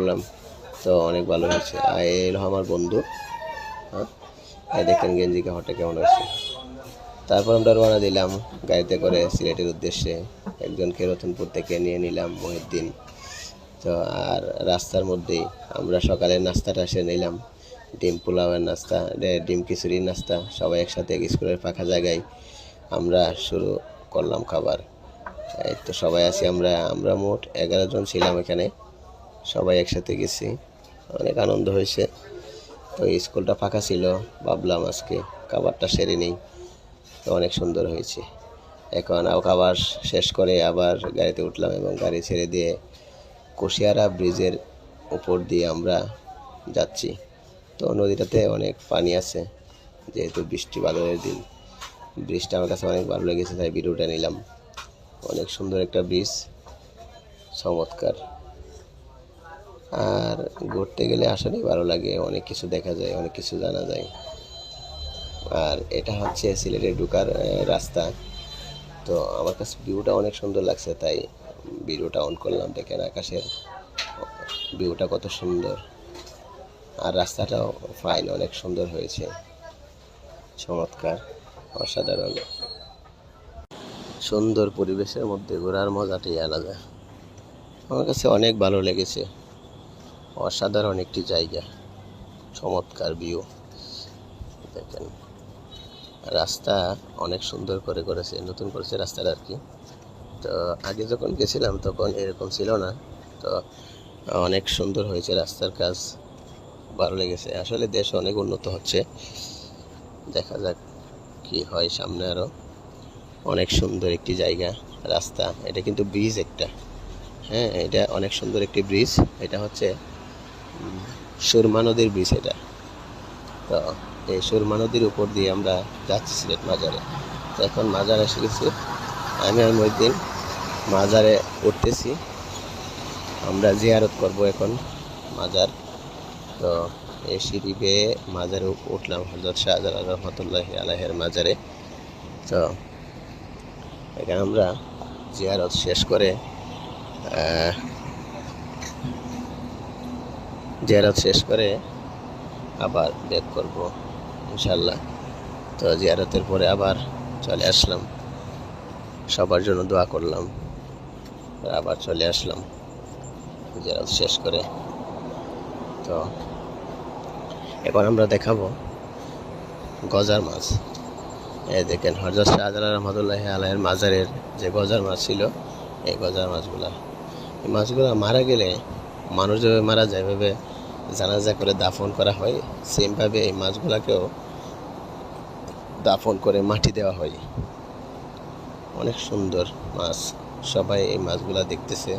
করলাম, তো অনেক ভালো হয়েছে। আর এই হলো আমার বন্ধু। হ্যাঁ, এই দেখেন গেঞ্জি কাপড়টা কেমন হয়েছে। তারপর আমরা রওনা দিলাম গাড়িতে করে সিলেটের উদ্দেশ্যে। একজনকে রতনপুর থেকে নিয়ে নিলাম, মহিউদ্দিন। তো আর রাস্তার মধ্যেই আমরা সকালের নাস্তাটা সেরে নিলাম, ডিম পোলাওয়ের নাস্তা, ডিম খিচুড়ির নাস্তা। সবাই একসাথে স্কুলের ফাঁকা জায়গায় আমরা শুরু করলাম খাবার। এই তো সবাই আছি আমরা আমরা মোট 11 জন ছিলাম এখানে, সবাই একসাথে গেছি, অনেক আনন্দ হয়েছে। তো স্কুলটা ফাঁকা ছিল, ভাবলাম আজকে খাবারটা সেরে নিই, তো অনেক সুন্দর হয়েছে। এখন খাবার শেষ করে আবার গাড়িতে উঠলাম এবং গাড়ি ছেড়ে দিয়ে কুশিয়ারা ব্রিজের উপর দিয়ে আমরা যাচ্ছি। তো নদীটাতে অনেক পানি আছে, যেহেতু বৃষ্টি বাদলের দিন। ব্রিজটা আমার কাছে অনেক ভালো লেগেছে, তাই ভিডিওটা নিলাম। অনেক সুন্দর একটা ব্রিজ, চমৎকার। আর ঘুরতে গেলে আসলেই ভালো লাগে, অনেক কিছু দেখা যায়, অনেক কিছু জানা যায়। আর এটা হচ্ছে সিলেটে ঢোকার রাস্তা। তো আমার কাছে ভিউটা অনেক সুন্দর লাগছে, তাই ভিডিওটা অন করলাম। দেখেন আকাশের ভিউটা কত সুন্দর, আর রাস্তাটাও ফাইন, অনেক সুন্দর হয়েছে, চমৎকার, অসাধারণ। সুন্দর পরিবেশের মধ্যে ঘোরার মজাটাই আলাদা। আমার কাছে অনেক ভালো লেগেছে, অসাধারণ একটি জায়গা, চমৎকার ভিউ। দেখেন রাস্তা অনেক সুন্দর করে করেছে, নতুন করেছে রাস্তাটা আর কি। তো আগে যখন গেছিলাম তখন এরকম ছিল না, তো অনেক সুন্দর হয়েছে রাস্তার কাজ, ভালো লেগেছে। আসলে দেশ অনেক উন্নত হচ্ছে, দেখা যাক কি হয় সামনে। আরও অনেক সুন্দর একটি জায়গা, রাস্তা। এটা কিন্তু ব্রিজ একটা, হ্যাঁ, এটা অনেক সুন্দর একটি ব্রিজ। এটা হচ্ছে সুরমা নদীর ব্রিজ এটা। তো এই সুরমা নদীর উপর দিয়ে আমরা যাচ্ছি সিলেট মাজারে। তো এখন মাজারে এসে গেছি, আমি আর মহিউদ্দিন মাজারে উঠতেছি। আমরা জিয়ারত করব এখন মাজার। তো এই সিঁড়ি বেয়ে মাজারে উঠলাম, হযরত শাহজালাল রহমতুল্লাহি আলাইহির মাজারে। তো এখানে আমরা জিয়ারত শেষ করে আবার ব্যাক করব ইনশাল্লাহ। তো জিয়ারতের পরে আবার চলে আসলাম, সবার জন্য দোয়া করলাম, আবার চলে আসলাম জিয়ারত শেষ করে। তো এখন আমরা দেখাবো গজার মাছ। এই দেখেন হযরত শাহজালাল রহমতুল্লাহি আলাইহির মাজারের যে গজার মাছ ছিল, এই গজার মাছগুলা, এই মাছগুলা মারা গেলে মানুষ যেভাবে মারা যায়, এভাবে জানাজা করে দাফন করা হয়, সেমভাবে এই মাছগুলাকেও দাফন করে মাটি দেওয়া হয়। অনেক সুন্দর মাছ, সবাই এই মাছগুলা দেখতেছে,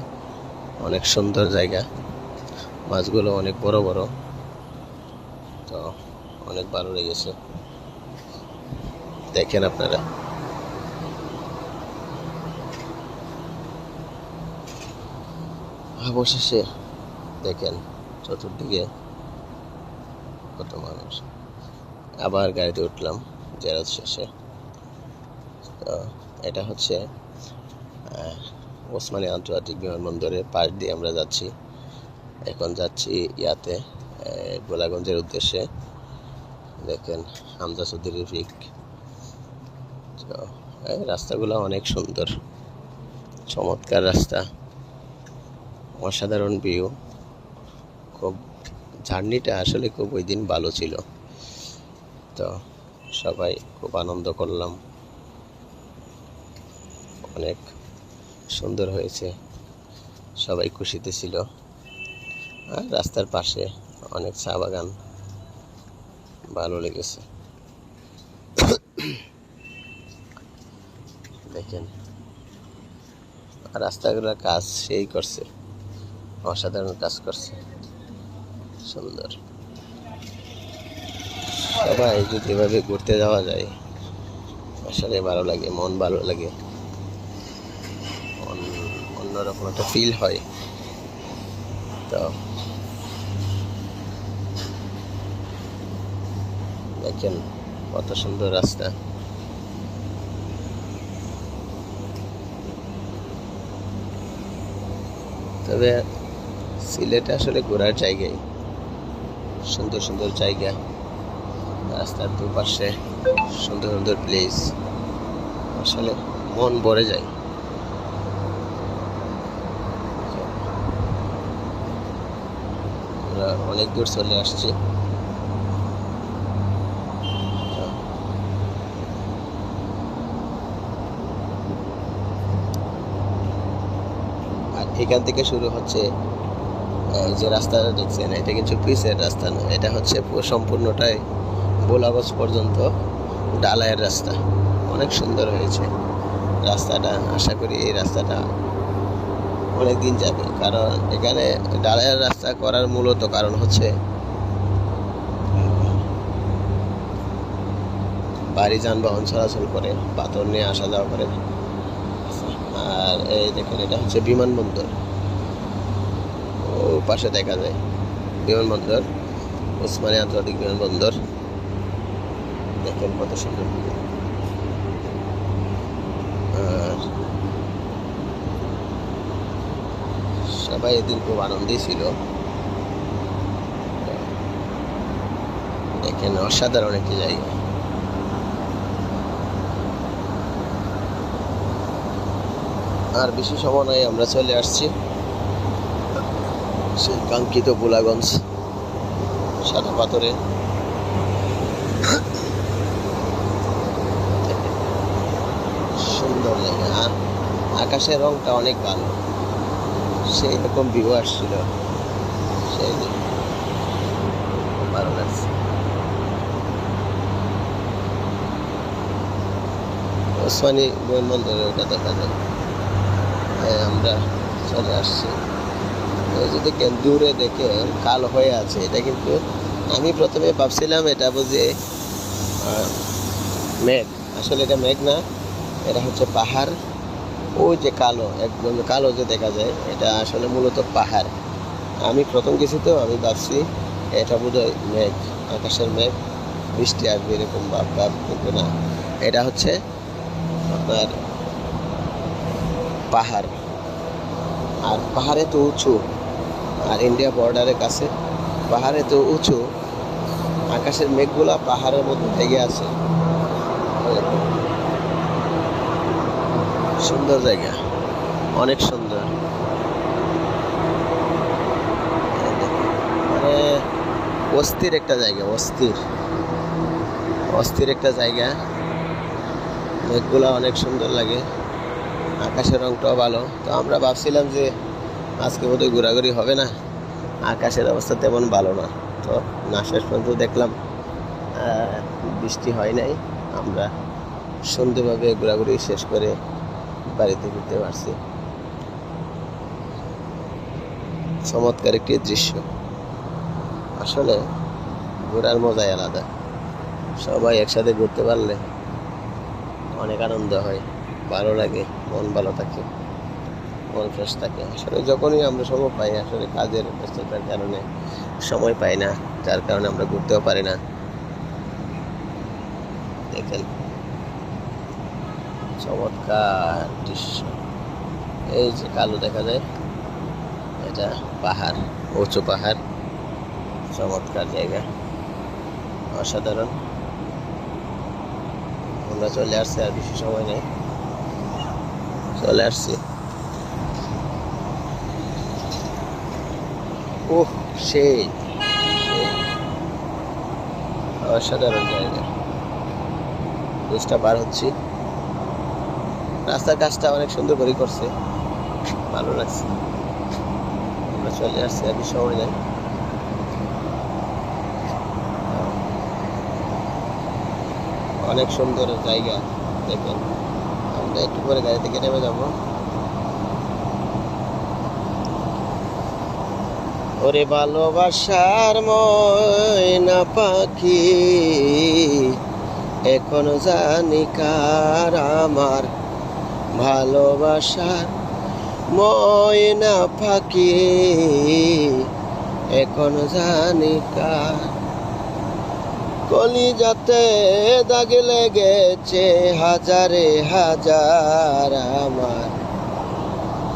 অনেক সুন্দর জায়গা, মাছগুলো অনেক বড় বড়। তো অনেক ভালো লেগেছে, দেখেন আপনারা। অবশেষে দেখেন চতুর্দিকে কত মানুষ। আবার গাড়িতে উঠলাম জিয়ারত শেষে। তো এটা হচ্ছে ওসমানী আন্তর্জাতিক বিমানবন্দরের পাশ দিয়ে আমরা যাচ্ছি। এখন যাচ্ছি ইয়াতে গোলাগঞ্জের উদ্দেশ্যে। দেখেন হামজা চৌধুরী পিক। তো রাস্তাগুলো অনেক সুন্দর, চমৎকার রাস্তা, অসাধারণ ভিউ। খুব জার্নিটা আসলে খুব ওই দিন ভালো ছিল। তো সবাই খুব আনন্দ করলাম, অনেক সুন্দর হয়েছে, সবাই খুশিতে ছিল। আর রাস্তার পাশে অনেক চা বাগান, ভালো লেগেছে। দেখেন রাস্তাগুলোর কাজ সেই করছে, অসাধারণ কাজ করছে, সুন্দর। সবাই যদি এভাবে ঘুরতে যাওয়া যায় আসলে ভালো লাগে, মন ভালো লাগে, অন্যরকম একটা ফিল হয়। তো দেখেন কত সুন্দর রাস্তা। তবে সিলেটে আসলে ঘোরার জায়গায় সুন্দর সুন্দর জায়গা, রাস্তার দুপাশে সুন্দর সুন্দর প্লেস, আসলে মন ভরে যায়। আমরা অনেক দূর চলে আসছি। আর এখান থেকে শুরু হচ্ছে যে রাস্তাটা দেখছেন, এটা কিন্তু পিচের রাস্তা না, এটা হচ্ছে সম্পূর্ণটাই বোলাগঞ্জ পর্যন্ত ঢালাইয়ের রাস্তা। অনেক সুন্দর হয়েছে রাস্তাটা। আশা করি এই রাস্তাটা অনেক দিন যাবে, কারণ এখানে ঢালাইয়ের রাস্তা করার মূলত কারণ হচ্ছে ভারী যানবাহন চলাচল করে, পাথর নিয়ে আসা যাওয়া করে। আর এই দেখেন, এটা হচ্ছে বিমানবন্দর, ও পাশে দেখা যায় বিমানবন্দর, ওসমানী আন্তর্জাতিক বিমানবন্দর। দেখেন কত সুন্দর। আর সবাই এদিন খুব আনন্দই ছিল। দেখেন অসাধারণ একটি জায়গা। আর বেশি সময় নয়, আমরা চলে আসছি সেই কাঙ্ক্ষিত বোলাগঞ্জ সাদা পাথরে। সুন্দর জায়গা, আর আকাশের রংটা অনেক ভালো, সেই রকম ভিউ আসছিল, সেই ভালো লাগছে। ওসমানী বিমানবন্দরে ওটা দেখা যায়। আমরা চলে আসছি। যদি দূরে দেখে কালো হয়ে আছে, এটা কিন্তু আমি প্রথমে ভাবছিলাম এটা বুঝে মেঘ, আসলে এটা মেঘ না, এটা হচ্ছে পাহাড়। ওই যে কালো, একদম কালো যে দেখা যায়, এটা আসলে মূলত পাহাড়। আমি প্রথম কিছু তো আমি ভাবছি এটা বোধহয় মেঘ, আকাশের মেঘ, বৃষ্টি আসবে এরকম ভাব, কিন্তু না, এটা হচ্ছে আপনার পাহাড়। আর পাহাড়ে তো উঁচু, আর ইন্ডিয়া বর্ডারের কাছে পাহাড়ে তো উঁচু, আকাশের মেঘগুলা পাহাড়ের মধ্যে থেকে আছে। সুন্দর জায়গা, অনেক সুন্দর, মানে অস্থির একটা জায়গা, অস্থির একটা জায়গা। মেঘগুলা অনেক সুন্দর লাগে, আকাশের রংটাও ভালো। তো আমরা ভাবছিলাম যে আজকে বোধহয় ঘোরাঘুরি হবে না, আকাশের অবস্থা তেমন ভালো না। তো না, শেষ পর্যন্ত দেখলাম বৃষ্টি হয় নাই। আমরা সুন্দরভাবে ঘোরাঘুরি শেষ করে বাড়িতে ফিরতে পারছি। চমৎকার একটি দৃশ্য, আসলে ঘোরার মজাই আলাদা। সবাই একসাথে ঘুরতে পারলে অনেক আনন্দ হয়, ভালো লাগে, মন ভালো থাকে, মন ফ্রেশ থাকে। আসলে যখনই আমরা সময় পাই, আসলে কাজের ব্যস্ততার কারণে সময় পাই না, যার কারণে আমরা ঘুরতেও পারি না। দেখেন চমৎকার দৃশ্য, এই যে কালো দেখা যায়, এটা পাহাড়, উঁচু পাহাড়, চমৎকার জায়গা, অসাধারণ। আমরা চলে আসছি, আর বেশি সময় নেই, চলে আসছি। ওহ, সেই অসাধারণ জায়গা। ব্রিজটা পার হচ্ছি, রাস্তার কাজটা অনেক সুন্দর করে করছে, ভালো লাগছে। আমরা চলে আসছি, আর বেশি সময় নেই। অনেক সুন্দর জায়গা, দেখেন। আমরা একটু পরে গাড়ি থেকে নেমে যাবো। ওরে ভালোবাসার ময়না পাখি, এখনো জানি কার আমার ভালোবাসার ময়না পাখি, এখনো জানি কার। কলিজাতে দাগ লেগেছে হাজারে হাজার আমার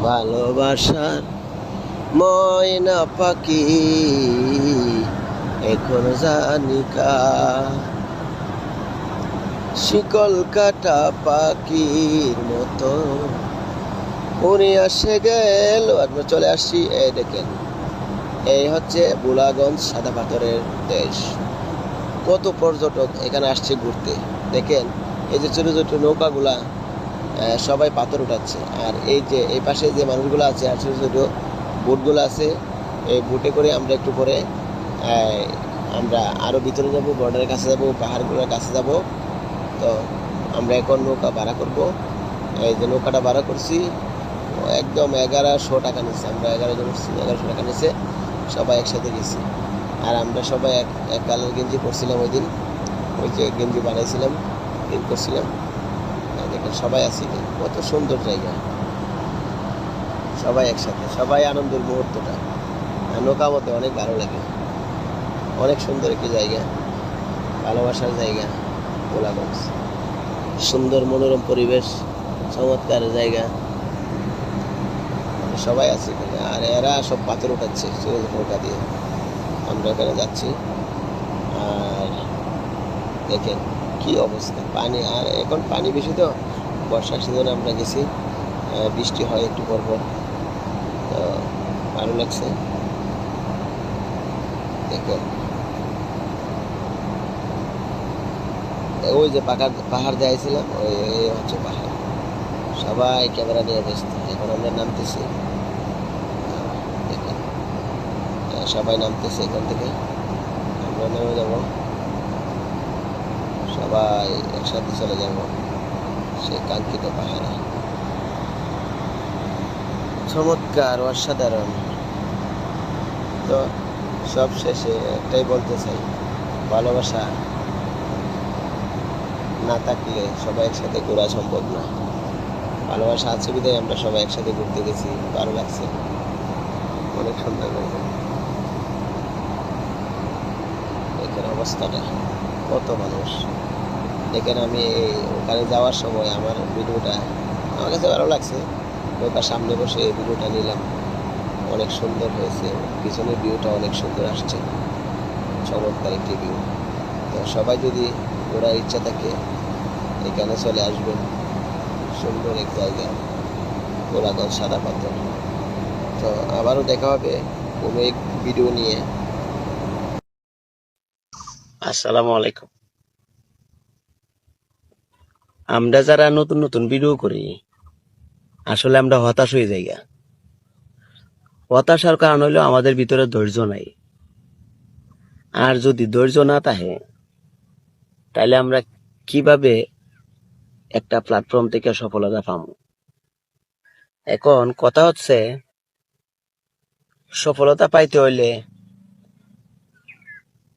ভালোবাসার ময়না পাখি এখন জানিকা, শিকল কাটা পাখির মতো উনি আসে গেল। আমরা চলে আসছি, এই দেখেন, এই হচ্ছে বুলাগঞ্জ সাদা পাথরের দেশ। কত পর্যটক এখানে আসছে ঘুরতে। দেখেন এই যে ছোট ছোট নৌকাগুলা, সবাই পাথর উঠাচ্ছে। আর এই যে এই পাশে যে মানুষগুলো আছে আর ছোট ছোট বোটগুলো আছে, এই বোটে করে আমরা একটু পরে আমরা আরও ভিতরে যাব, বর্ডারের কাছে যাব, পাহাড়গুলোর কাছে যাব। তো আমরা এখন নৌকা ভাড়া করব। এই যে নৌকাটা ভাড়া করছি, একদম 1100 টাকা নিচ্ছে। আমরা 11 জন উঠছি, 1100 টাকা নিচ্ছে। সবাই একসাথে গেছি। আর আমরা সবাই এক কালার গেঞ্জি পরছিলাম ওই দিন, ওই যে গেঞ্জি বানাইছিলাম, ঈদ করছিলাম। দেখেন সবাই আছি, কত সুন্দর জায়গা, সবাই একসাথে, সবাই আনন্দের মুহূর্তটা। আর নৌকা মতে অনেক ভালো লাগে, অনেক সুন্দর একটি জায়গা, ভালোবাসার জায়গা গোলাগঞ্জ। সুন্দর মনোরম পরিবেশ, চমৎকার জায়গা, সবাই আছে এখানে। আর এরা সব পাথর উঠাচ্ছে নৌকা দিয়ে, আমরা এখানে যাচ্ছি। আর দেখেন কি অবস্থা, পানি। আর এখন পানি বেশি তো, বর্ষার সিজনে আমরা গেছি, বৃষ্টি হয় একটু পর পর, তো ভালো লাগছে। দেখেন ওই যে পাহাড় যাইছিলাম, ওই হচ্ছে পাহাড়। সবাই ক্যামেরা নিয়ে ব্যস্ত। এখন আমরা নামতেছি, দেখেন সবাই নামতেছে এখান থেকে, আমরা নেমে যাব, সবাই একসাথে চলে যাব সেই কাঙ্ক্ষিত পাহাড়ে। চমৎকার, অসাধারণ। তো সব শেষে একটাই বলতে চাই, ভালোবাসা না থাকলে সবাই একসাথে ঘোরা সম্ভব না। ভালোবাসা আছে বিধায় আমরা সবাই একসাথে ঘুরতে গেছি, ভালো লাগছে, অনেক সুন্দর লাগছে। দেখেন অবস্থাটা, কত মানুষ। দেখেন আমি ওখানে যাওয়ার সময় আমার ভিডিওটা, আমার কাছে ভালো লাগছে, নৌকার সামনে বসে এই ভিডিওটা নিলাম, অনেক সুন্দর হয়েছে। পিছনের ভিউটা অনেক সুন্দর আসছে, চমৎকার একটি ভিউ। তো সবাই যদি ঘোরার ইচ্ছা থাকে এখানে চলে আসবেন, সুন্দর এক জায়গা গোলাগঞ্জ সাদা পাথর। তো আবারও দেখা হবে কোনো এক ভিডিও নিয়ে। আসসালামু আলাইকুম। আমরা যারা নতুন নতুন ভিডিও করি, আসলে আমরা হতাশ হয়ে যাই। হতাশার কারণ হইলো আমাদের ভিতরে ধৈর্য নাই। আর যদি ধৈর্য না থাকে, তাহলে আমরা কিভাবে একটা প্ল্যাটফর্ম থেকে সফলতা পাবো? এখন কথা হচ্ছে, সফলতা পাইতে হইলে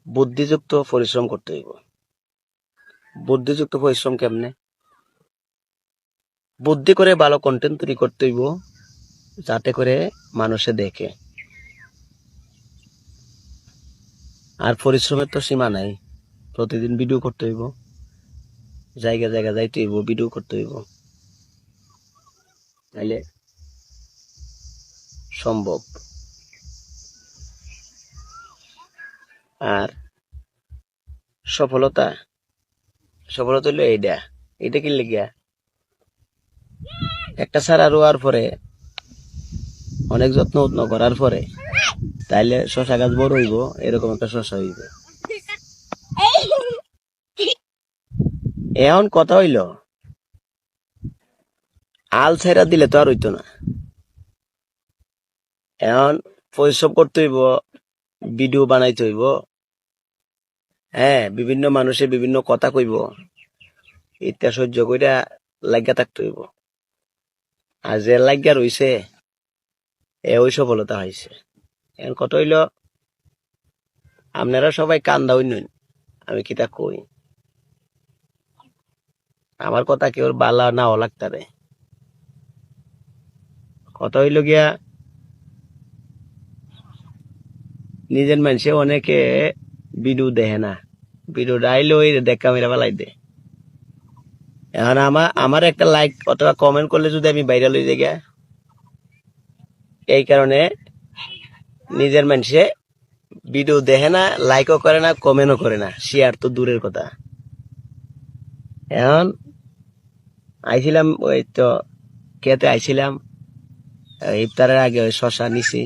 বুদ্ধিযুক্ত পরিশ্রম করতে হইব। বুদ্ধিযুক্ত পরিশ্রম কেমনে? বুদ্ধি করে ভালো কন্টেন্ট তৈরি করতে হইব, যাতে করে মানুষে দেখে। আর পরিশ্রমের তো সীমা নাই, প্রতিদিন ভিডিও করতে হইব, জায়গা জায়গা যাইতে হইব, ভিডিও করতে হইব, তাইলে সম্ভব। আর সফলতা সফলতা হইলো এইটা কি লিখিয়া একটা সারা রোয়ার পরে, অনেক যত্ন করার পরে, তাইলে শশা গাছ বড় হইব, এরকম একটা শশা হইবে। এখন কথা হইল, আল ছাইরা দিলে তো আর হইতো না। এখন পরিশ্রম করতে হইব, ভিডিও বানাইতে হইব, হ্যাঁ, বিভিন্ন মানুষের বিভিন্ন কথা কইব, ইত্যা সহ্য কইরা লাগিয়া থাকতে হইব। আর যে লাগিয়া রইছে, ওই সফলতা হয়েছে। এখন কথা হইল, আপনারা সবাই কান্দা হইন, আমি কিতা কই, আমার কথা কেউ বালা না লাগতারে। কথা হইল গিয়া, নিজের মানুষে অনেকে ভিডিও দেখে না, ভিডিও ডাইলে ওই দেখা মেরা বেলাই দে। এখন আমার একটা লাইক অথবা কমেন্ট করলে যদি আমি ভাইরাল হয়ে যাই, এই কারণে নিজের মানুষে ভিডিও দেখে না, লাইকও করে না, কমেন্টও করে না, শেয়ার তো দূরের কথা। এখন আইছিলাম ওই তো খেতে আইছিলাম, ইফতারের আগে ওই শশা নিছি,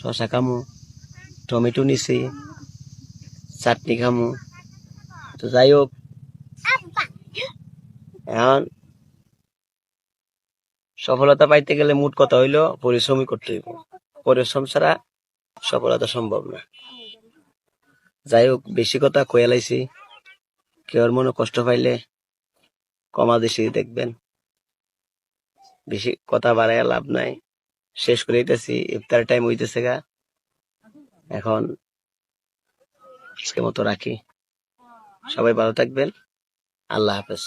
শশা খামু, টমেটো নিছি, চাটনি খামু। তো যাই হোক, এখন সফলতা পাইতে গেলে মোট কথা হইলো পরিশ্রমই করতে হইব। পরিশ্রম ছাড়া সফলতা সম্ভব না। যাই হোক, বেশি কথা কয়ে লাইছি, কেউর মনে কষ্ট পাইলে কমা দেশি দেখবেন। বেশি কথা বাড়াইয়া লাভ নাই, শেষ করে দিতেছি, ইফতার টাইম হইতেছে গা। এখন আজকের মতো রাখি, সবাই ভালো থাকবেন, আল্লাহ হাফেজ।